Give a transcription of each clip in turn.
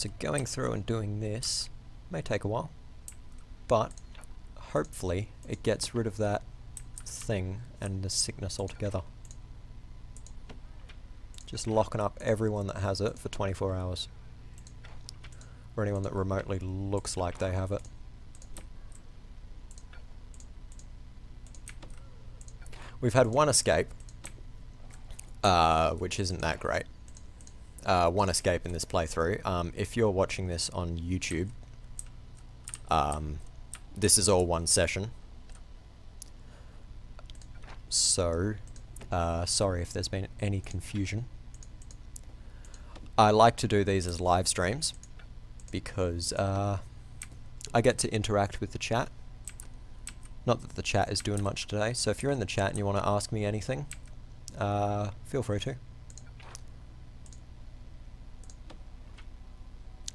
So going through and doing this may take a while, but hopefully it gets rid of that thing and the sickness altogether. Just locking up everyone that has it for 24 hours. Or anyone that remotely looks like they have it. We've had one escape, which isn't that great. One escape in this playthrough. If you're watching this on YouTube, this is all one session. So, sorry if there's been any confusion. I like to do these as live streams because I get to interact with the chat. Not that the chat is doing much today, so if you're in the chat and you want to ask me anything, feel free to.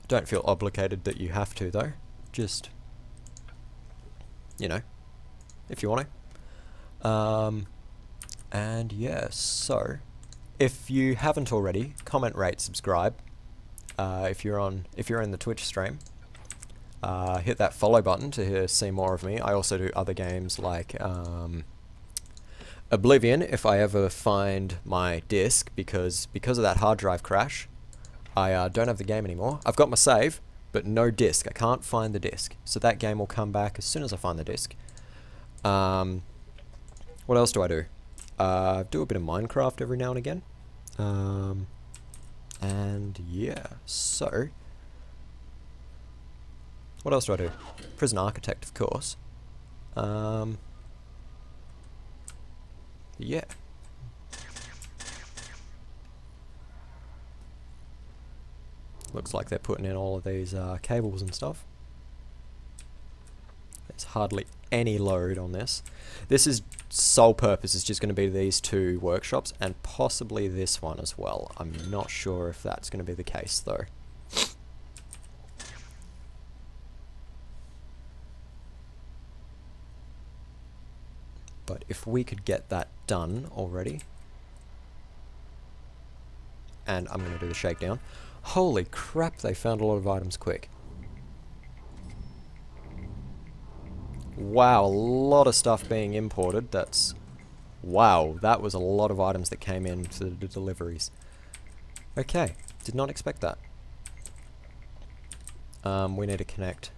Don't feel obligated that you have to though, just, you know, if you want to. And yeah, so if you haven't already, comment, rate, subscribe. If you're in the Twitch stream, hit that follow button to see more of me. I also do other games like Oblivion if I ever find my disc, because of that hard drive crash, I don't have the game anymore. I've got my save, but no disc. I can't find the disc, so that game will come back as soon as I find the disc. What else do I do? Do a bit of Minecraft every now and again. And yeah, so what else do I do? Prison Architect, of course. Yeah. Looks like they're putting in all of these cables and stuff. There's hardly any load on this. This is sole purpose is just going to be these two workshops and possibly this one as well. I'm not sure if that's going to be the case though. But if we could get that done already. And I'm going to do the shakedown. Holy crap, they found a lot of items quick. Wow, a lot of stuff being imported. That's... wow, that was a lot of items that came in for the deliveries. Okay, did not expect that. We need to connect.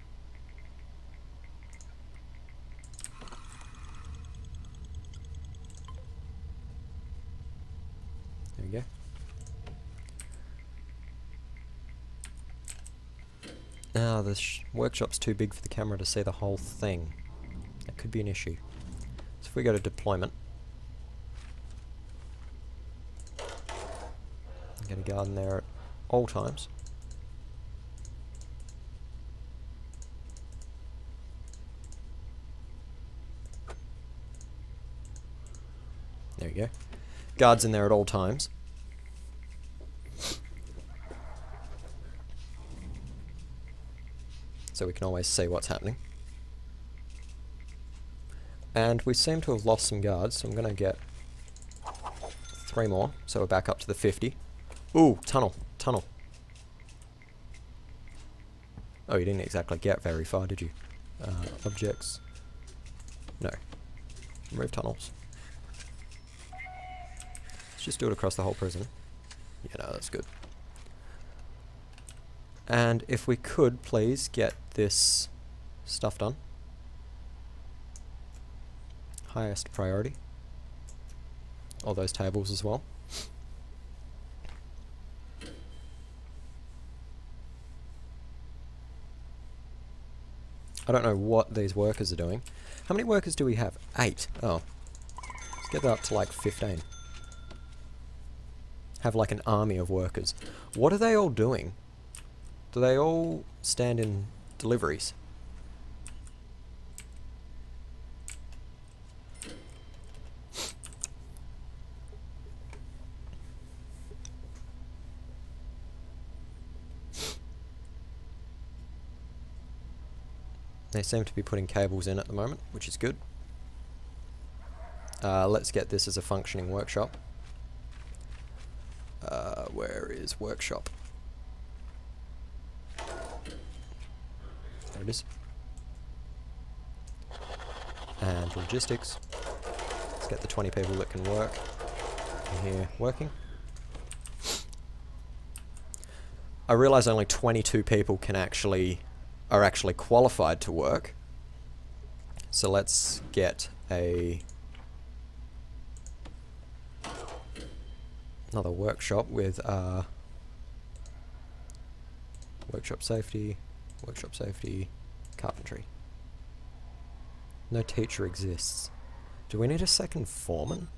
There we go. Now, the workshop's too big for the camera to see the whole thing. That could be an issue. So if we go to deployment, get a guard in there at all times. There we go. Guards in there at all times. So we can always see what's happening. And we seem to have lost some guards, so I'm going to get 3 more, so we're back up to the 50. Ooh, tunnel, tunnel. Oh, you didn't exactly get very far, did you? Objects. No. Remove tunnels. Let's just do it across the whole prison. Yeah, no, that's good. And if we could, please, get this stuff done. Highest priority. All those tables as well. I don't know what these workers are doing. How many workers do we have? 8. Oh. Let's get that up to like 15. Have like an army of workers. What are they all doing? Do they all stand in deliveries? They seem to be putting cables in at the moment, which is good. Let's get this as a functioning workshop. Where is workshop? There it is. And logistics. Let's get the 20 people that can work in here working. I realise only 22 people are actually qualified to work. So let's get another workshop with workshop safety, carpentry. No teacher exists. Do we need a second foreman?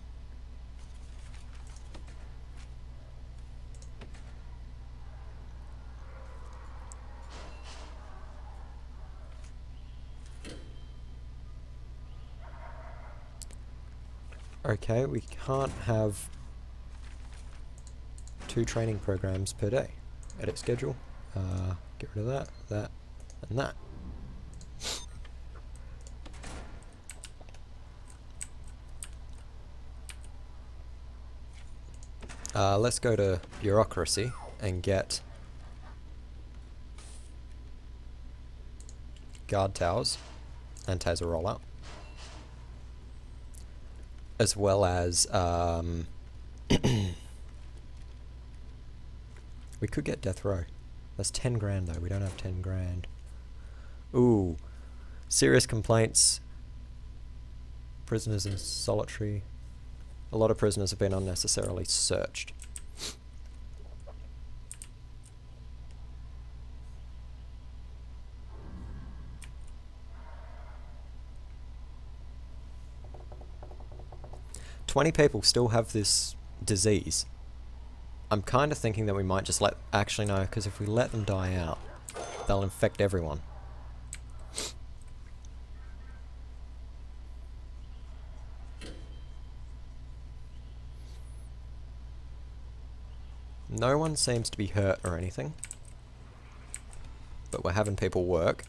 Okay, we can't have 2 training programs per day. Edit schedule. Get rid of that, and that. Let's go to bureaucracy and get guard towers and taser rollout, as well as we could get death row. That's 10 grand though. We don't have 10 grand. Ooh, serious complaints. Prisoners in solitary. A lot of prisoners have been unnecessarily searched. "20 people still have this disease." I'm kind of thinking that we might just actually no, because if we let them die out, they'll infect everyone. No one seems to be hurt or anything, but we're having people work.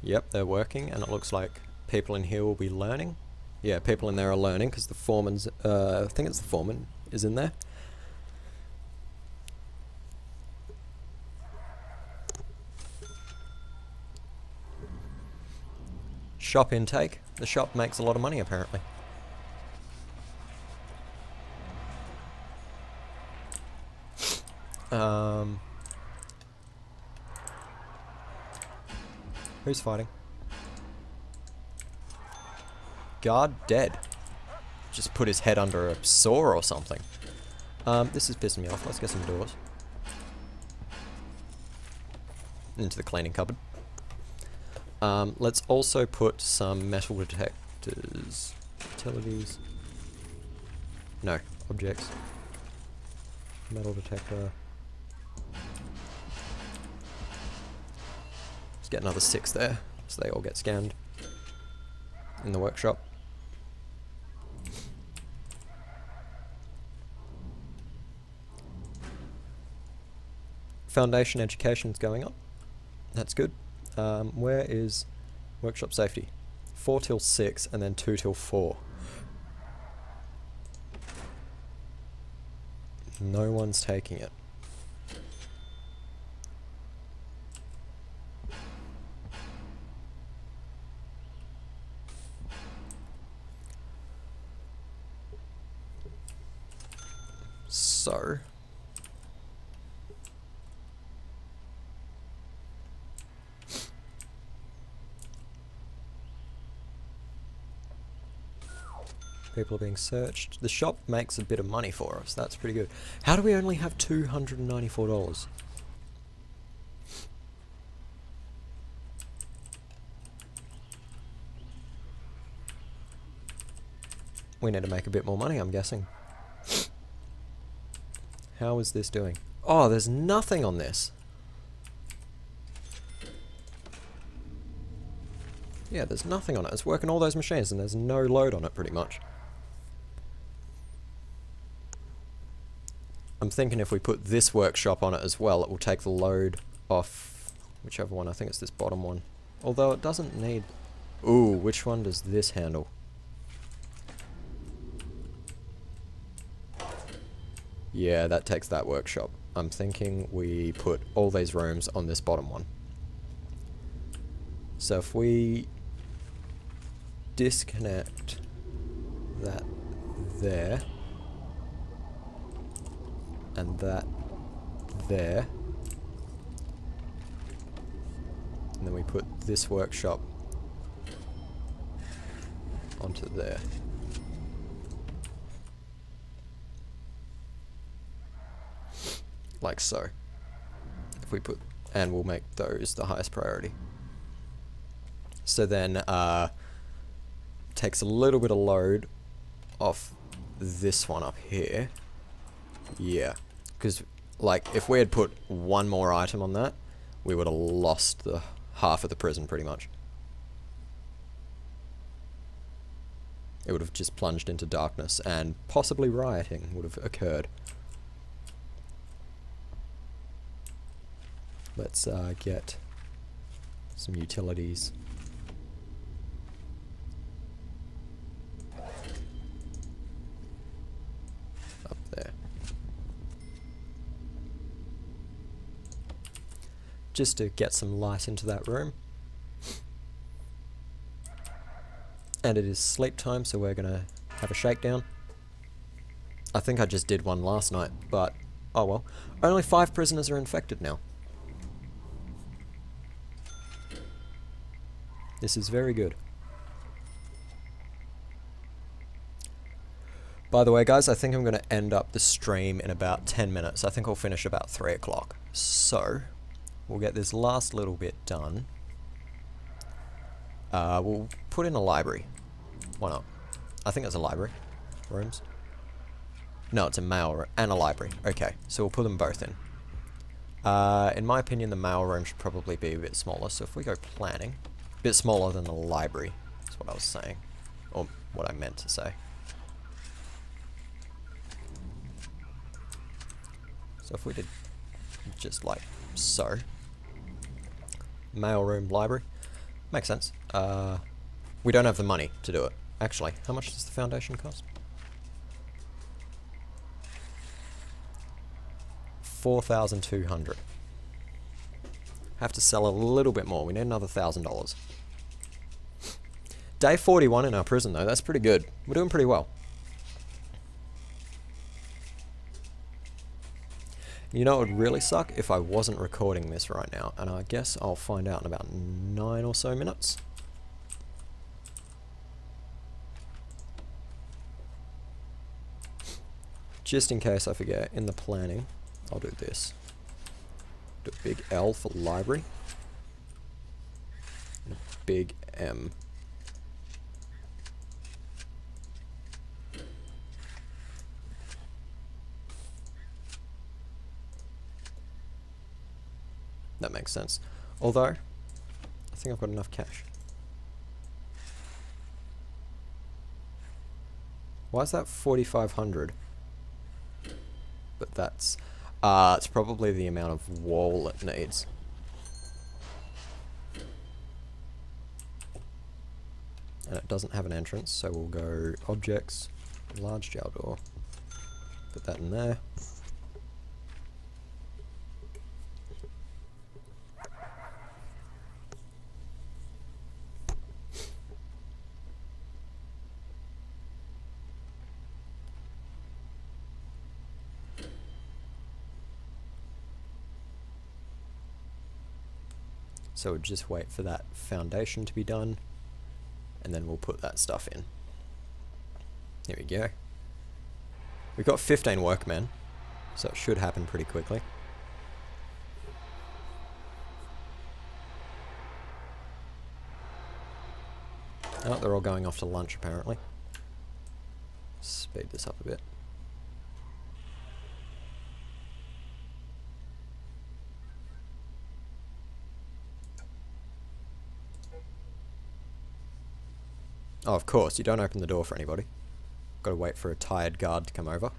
Yep, they're working, and it looks like people in here will be learning. Yeah, people in there are learning, because the foreman's, I think it's the foreman, is in there. Shop intake. The shop makes a lot of money, apparently. Who's fighting? Guard dead. Just put his head under a saw or something. This is pissing me off. Let's get some doors. Into the cleaning cupboard. Let's also put some metal detectors. Utilities. No, objects. Metal detector. Let's get another 6 there, so they all get scanned in the workshop. Foundation education's going on. That's good. Where is workshop safety? 4 till 6 and then 2 till 4. No one's taking it. So people are being searched. The shop makes a bit of money for us. That's pretty good. How do we only have $294? We need to make a bit more money, I'm guessing. How is this doing? Oh, there's nothing on this. Yeah, there's nothing on it. It's working all those machines and there's no load on it pretty much. I'm thinking if we put this workshop on it as well, it will take the load off whichever one. I think it's this bottom one. Although it doesn't need... Ooh, which one does this handle? Yeah, that takes that workshop. I'm thinking we put all these rooms on this bottom one. So if we disconnect that there, and that there, and then we put this workshop onto there. Like so. If we put, and we'll make those the highest priority. So then takes a little bit of load off this one up here. Yeah, because like if we had put one more item on that, we would have lost the half of the prison pretty much. It would have just plunged into darkness and possibly rioting would have occurred. Let's get some utilities. Up there. Just to get some light into that room. And it is sleep time, so we're gonna have a shakedown. I think I just did one last night, but oh well. Only 5 prisoners are infected now. This is very good. By the way, guys, I think I'm going to end up the stream in about 10 minutes. I think I'll finish about 3 o'clock. So, we'll get this last little bit done. We'll put in a library. Why not? I think it's a library. Rooms. No, it's a mail room and a library. Okay, so we'll put them both in. In my opinion, the mail room should probably be a bit smaller. So if we go planning... Bit smaller than the library, is what I was saying. Or what I meant to say. So if we did just like so. Mailroom, library. Makes sense. We don't have the money to do it. Actually, how much does the foundation cost? 4,200. Have to sell a little bit more. We need another $1,000. Day 41 in our prison though, that's pretty good. We're doing pretty well. You know, it would really suck if I wasn't recording this right now, and I guess I'll find out in about 9 or so minutes. Just in case I forget, in the planning, I'll do this. Do a big L for library. And a big M. That makes sense. Although, I think I've got enough cash. Why is that 4,500? But that's... it's probably the amount of wall it needs. And it doesn't have an entrance, so we'll go objects, large jail door. Put that in there. So we'll just wait for that foundation to be done, and then we'll put that stuff in. Here we go. We've got 15 workmen, so it should happen pretty quickly. Oh, they're all going off to lunch apparently. Speed this up a bit. Oh, of course, you don't open the door for anybody. Gotta wait for a tired guard to come over.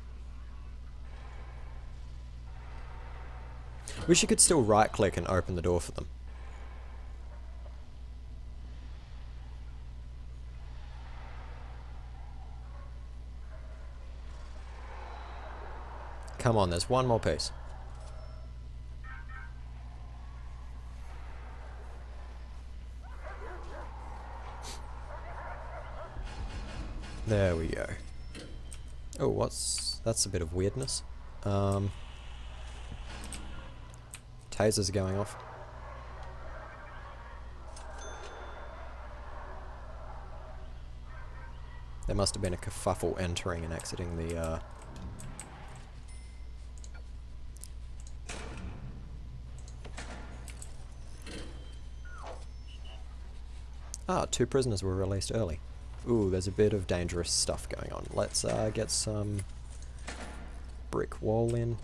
Wish you could still right click and open the door for them. Come on, there's one more piece. There we go. Oh, that's a bit of weirdness. Tasers are going off. There must have been a kerfuffle entering and exiting the, Ah, 2 prisoners were released early. Ooh, there's a bit of dangerous stuff going on. Let's get some brick wall in.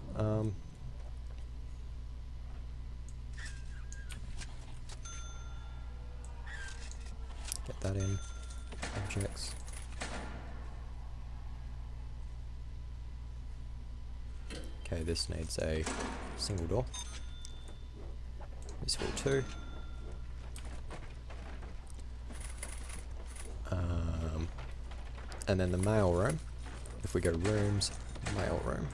Get that in. Objects. Okay, this needs a single door. This will too. And then the mail room. If we go rooms, mail room.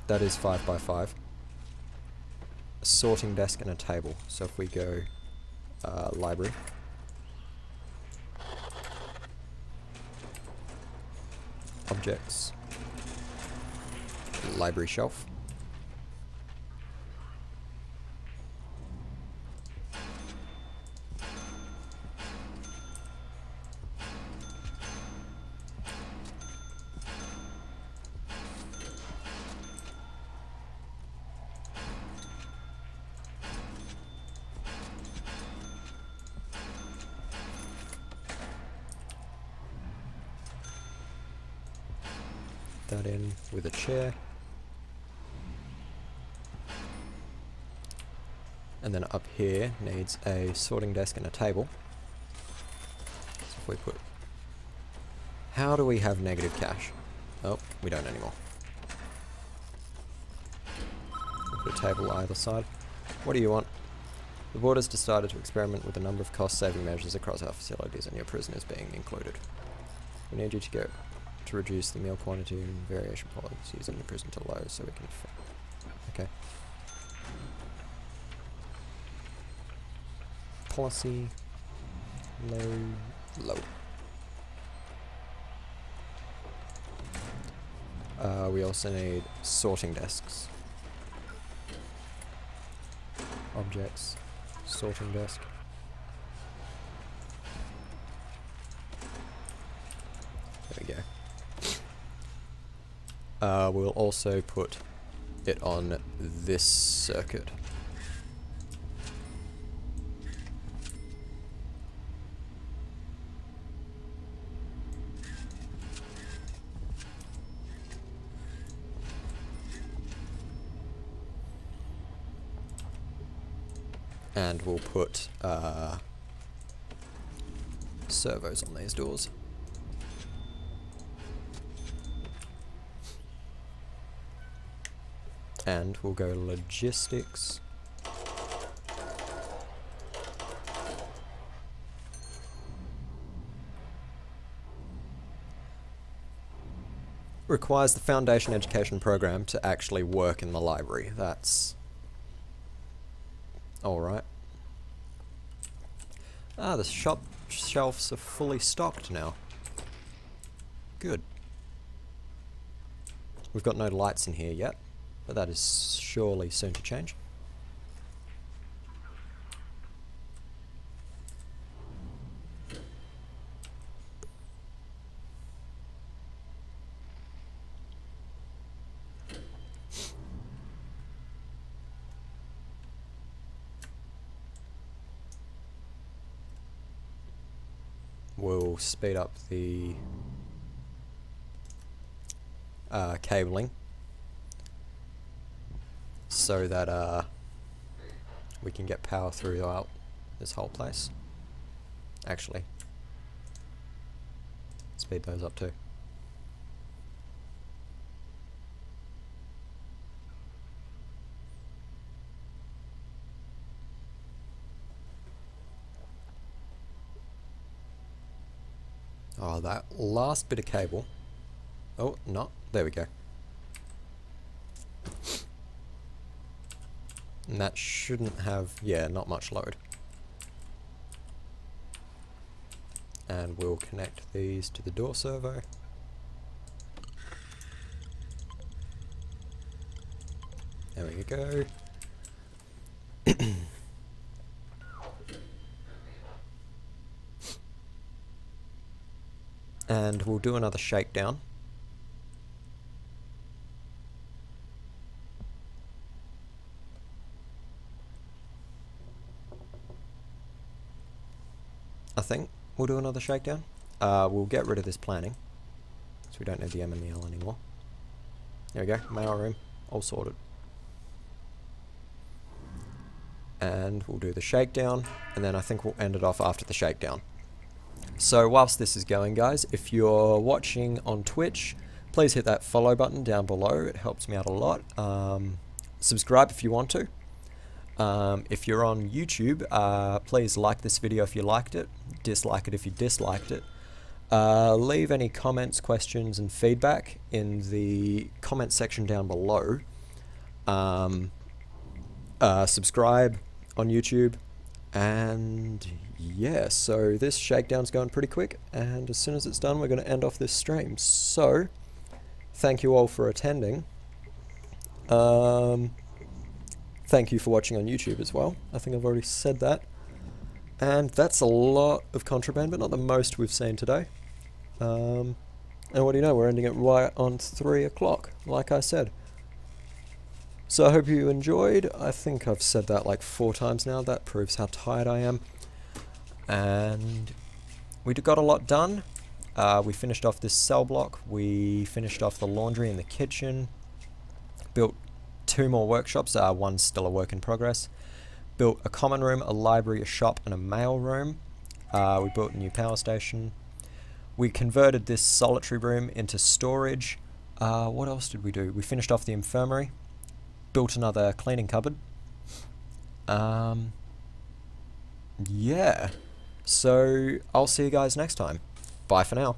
That is 5 by 5. A sorting desk and a table. So if we go library. Objects. Library shelf. That in with a chair. And then up here needs a sorting desk and a table. So if we put... How do we have negative cash? Oh, we don't anymore. We'll put a table either side. What do you want? The board has decided to experiment with a number of cost-saving measures across our facilities and your prisoners being included. We need you to go to reduce the meal quantity and variation policies in the prison to low so we can... Okay. Policy... low... we also need sorting desks. Objects. Sorting desk. There we go. We'll also put it on this circuit. And we'll put servos on these doors. And we'll go logistics. Requires the foundation education program to actually work in the library. That's alright. Ah, the shop shelves are fully stocked now. Good. We've got no lights in here yet, but that is surely soon to change. We'll speed up the cabling so that we can get power throughout this whole place. Actually, speed those up too. Oh, that last bit of cable. Oh, no, there we go. And that shouldn't have, yeah, not much load. And we'll connect these to the door servo. There we go. And we'll do another shakedown. I think we'll do another shakedown. We'll get rid of this planning, so we don't need the M and the L anymore. There we go, mail room, all sorted. And we'll do the shakedown, and then I think we'll end it off after the shakedown. So whilst this is going, guys, if you're watching on Twitch, please hit that follow button down below. It helps me out a lot. Subscribe if you want to. If you're on YouTube, please like this video if you liked it, dislike it if you disliked it. Leave any comments, questions and feedback in the comment section down below. Subscribe on YouTube, and yeah, so this shakedown's going pretty quick, and as soon as it's done we're going to end off this stream. So thank you all for attending. Thank you for watching on YouTube as well. I think I've already said that. And that's a lot of contraband, but not the most we've seen today. And what do you know, we're ending it right on 3 o'clock, like I said. So I hope you enjoyed. I think I've said that like 4 times now. That proves how tired I am. And we got a lot done. We finished off this cell block. We finished off the laundry in the kitchen. Built 2 more workshops. One's still a work in progress. Built a common room, a library, a shop, and a mail room. We built a new power station. We converted this solitary room into storage. What else did we do? We finished off the infirmary. Built another cleaning cupboard. Yeah. So I'll see you guys next time. Bye for now.